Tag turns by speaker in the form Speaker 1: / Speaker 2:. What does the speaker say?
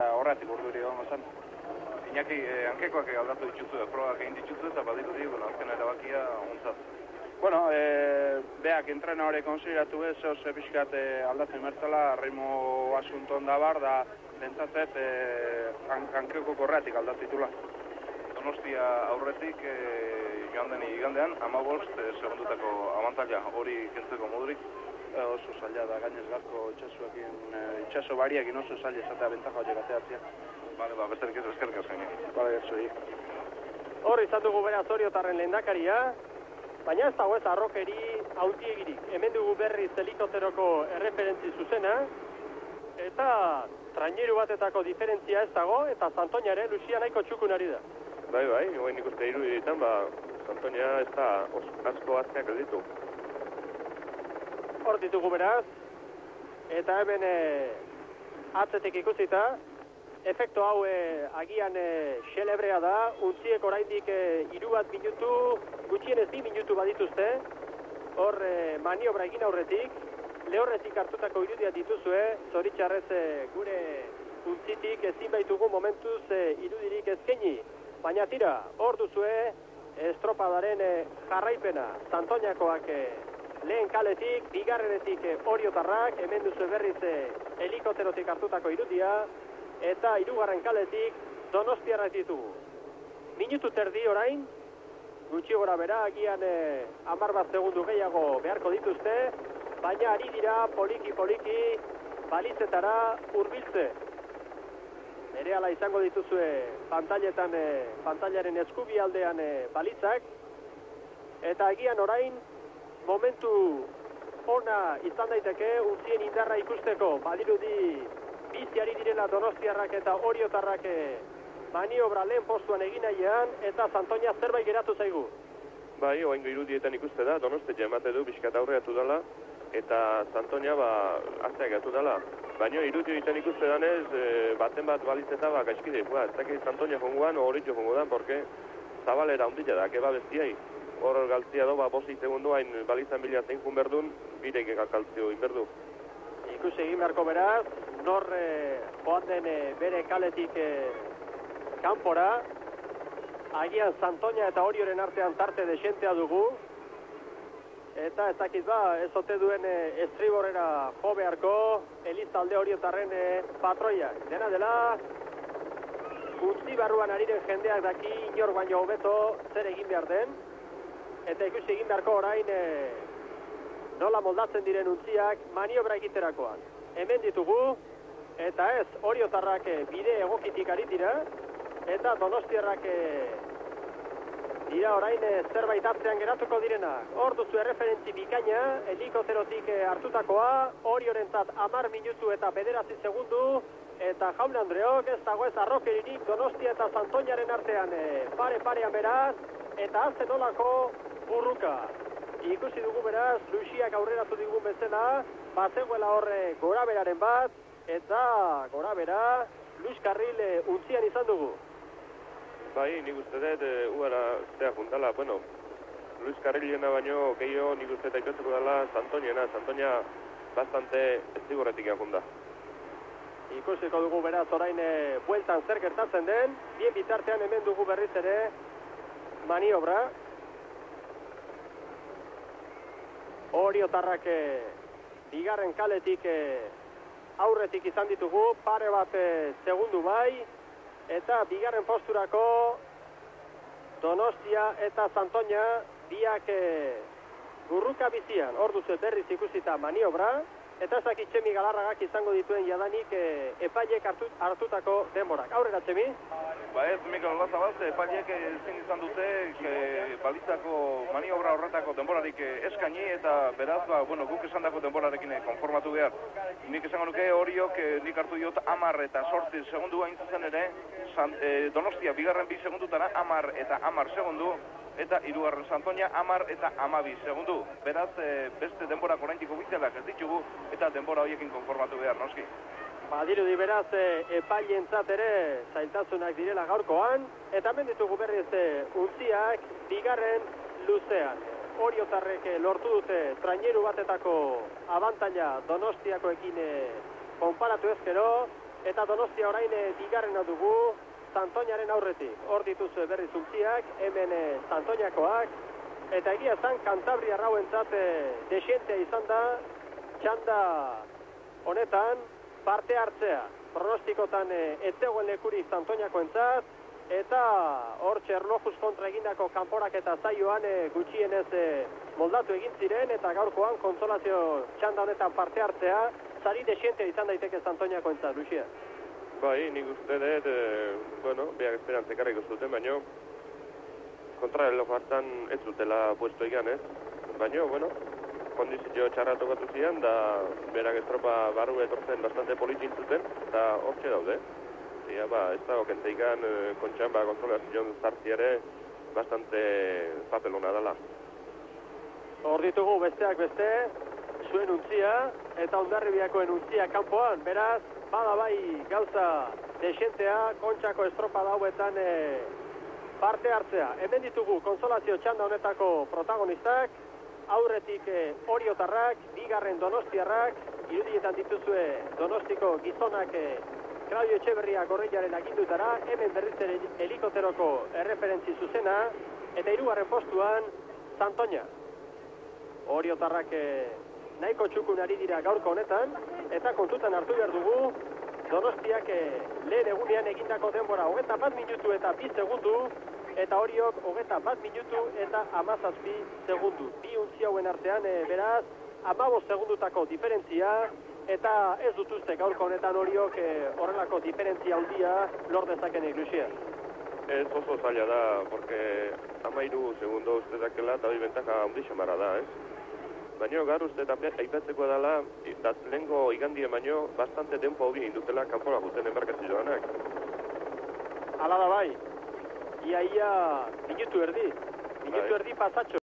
Speaker 1: Horretik urduri egon zen. Iñaki, hankekoak aldatu dituzu, probak egin dituzu eta badirudi, azken erabakia ontzat. Bueno, beak entrena hori konsideratu ez, zehoz pixkat aldatzen mertzela, ritmo asunton da bar, da bentsatzet hankeko korretik aldatu ditula. Donostia aurretik joan den igandean, 15 segundutako abantaila hori kentzeko modurik. Oso zaila da, gainez garko itxaso bariakin oso zaila esatea bentaja horiek ateatzea. Bale, besterik ez eskerrik asko. Bale, gertzu
Speaker 2: Hor izan dugu beraz Oriotarren lehendakaria, baina ez dago ez arrokeri hautiegirik. Hemen dugu berriz helikopteroko erreferentzi zuzena, eta traineru batetako diferentzia ez dago, eta Santoñare Lucia nahiko txukun ari da.
Speaker 3: Bai, hogein ikuste iruditan, Santoña ez da asko azteak ez ditu.
Speaker 2: Hor ditugu beraz, eta hemen atzetik ikusita, efektu hau agian xelebrea da, untziek oraindik 3 minutu, gutxienez 2 minutu badituzte, hor maniobra egin aurretik, lehorretik hartutako irudia dituzue, zoritxarrez gure untzitik ezin baitugu momentuz irudirik ezkeni, baina tira, hor duzue estropadaren jarraipena, Santoñakoak lehen kaletik, bigarrenetik Oriotarrak, hemen duzu berriz helikopterotik hartutako irudia, eta 3. kaletik Donostiarrak ditugu. Minutu terdi orain, gutxi gora bera, agian 10 segundu gehiago beharko dituzte, baina ari dira poliki balitzetara hurbiltze. Berehala izango dituzue pantailaren eskubi aldean balitzak, eta agian orain momentu ona izan daiteke untzien indarra ikusteko, badirudi biziari direla Donostiarrak eta Oriotarrak maniobra lehen postuan egin nahian, eta Santoña zerbait geratu zaigu.
Speaker 3: Bai, oaingo irudietan ikuste da, Donostia emate du pixkat aurreatu dela, eta Santoña azteak gatu dela. Baina irudietan ikuste danez, baten bat balitzeta gaizkide ikua. Ez dakit Santoña jonguan, horitxo jongo dan, porque zabalera ondila da, keba bestiai. Hor galtzia do, 5 segundu hain balizan bila zein jun berdun, bireik galtzio inberdu.
Speaker 2: Ikusi egin beharko beraz, nor joan den bere kaletik kanpora, agian Santoña eta Orioren artean tarte desentea dugu, eta ez dakit ez ote duen estriborera jo beharko, Elizalde Oriotarren patroia. Dena dela, guzti barruan ariren jendeak daki inor baino hobeto zer egin behar den, eta ikusi egin beharko orain nola moldatzen diren untziak maniobra egiterakoan. Hemen ditugu, eta ez Oriotarrak bide egokitik ari dira, eta Donostiarrak dira orain zerbait atzean geratuko direna. Hor duzu erreferentzi bikaina, helikopterotik hartutakoa, Oriorentzat 10 minutu eta 9 segundu, eta jaun Andreok ez dago ez arrokeririk Donostia eta Santoñaren artean pare-parean beraz, eta azten olako burruka. Ikusi dugu beraz, Luxiak aurreratu digun bezala, bazegoela horre goraberaren bat, eta gorabera Luis Carril untzian izan dugu.
Speaker 3: Bai, nik uste dut, uara zea juntala, bueno, Luis Carrilena baino gehiago nik uste daikotzeko dela Santoñena. Santoña bastante ezigorretik junda.
Speaker 2: Ikusiko dugu beraz orain bueltan zer gertatzen den, bien bitartean hemen dugu berriz ere maniobra. Oriotarrak bigarren kaletik aurretik izan ditugu, pare bat segundu bai, eta bigarren posturako Donostia eta Santoña biak burruka bizian. Hor duzu berriz ikusita maniobra, eta ezakit Txemi Galarragak izango dituen jadanik epailek hartutako denborak. Aurrera Txemi?
Speaker 1: Ba ez, Mikel Lazabaz, epailek ezin izan dute balitzako maniobra horretako denborarik eskaini, eta beraz, guk esan dako denborarekin konformatu behar. Nik esango nuke Oriok nik hartu diot 10 eta 8 segundu hain zuzen ere, Donostia bigarren 2 segundutara 10 eta 10 segundu, eta 3. Santoña 10 eta 12 segundu. Beraz, beste denborak oraindik ofizialak ez ditugu, eta denbora horiekin konformatu behar, noski.
Speaker 2: Badirudi beraz epailentzat ere zailtasunak direla gaurkoan, eta hemen ditugu berriz untziak bigarren luzean. Oriotarrek lortu dute traineru batetako abantaila Donostiakoekin konparatu ezkero, eta Donostia orain bigarrena dugu Santoñaren aurretik. Hor dituzue berriz untziak, hemen Santoñakoak, eta egia zan Kantabria rauentzat desientea izan da txanda honetan parte hartzea. Pronostikotan ez zegoen lekurik Santoñakoentzat, eta hor Txernojuz kontra egindako kanporak eta zaioan gutxienez moldatu egin ziren, eta gaurkoan konsolazio txanda honetan parte hartzea, sari desientea izan daiteke Santoñakoentzat, Lucia.
Speaker 3: Bai, nik uste dut, beak esperantzek harriko zuten, baina kontrarreloj hartan ez zutela puesto egan, ez? Baina, kondizio txarra tokatu zian, da berak estropa barru etortzen bastante politin zuten, eta hortxe daude. Ia, ez dago kenteikan kontxan kontrolazion zartiare bastante papelona dela.
Speaker 2: Hor ditugu besteak beste, zuen untzia, eta Hondarribiakoen untzia kanpoan, beraz, bada bai gauza desientea, kontxako estropa dauetan parte hartzea. Hemen ditugu konsolazio txanda honetako protagonistak, aurretik Oriotarrak, bigarren Donostiarrak, irudietan dituzue Donostiko gizonak Claudio Etxeberria Gorriaren agindutara, hemen berriz ere helikoteroko erreferentzi zuzena, eta hirugarren postuan Santoña. Oriotarrak nahiko txukun ari dira gaurko honetan, eta kontutan hartu behar dugu, Donostiak lehen egunean egindako denbora 21 minutu eta 2 segundu, eta Oriok 21 minutu eta 17 segundu. Bi untzi hauen artean, beraz, 15 segundutako diferentzia, eta ez dutuzte gaurko honetan Oriok horrelako diferentzia handia lor dezaken Lucia.
Speaker 3: Ez oso zaila da, porque 13 segundo uste dakela, eta hori bentaja handi xamara da, ez? Baina gaur uste aipatzeko dela, lehenko igandien baino, bastante denpo hori indutela kanpora guten enbarkazioanak.
Speaker 2: Hala da bai, ia minutu erdi pasatxo.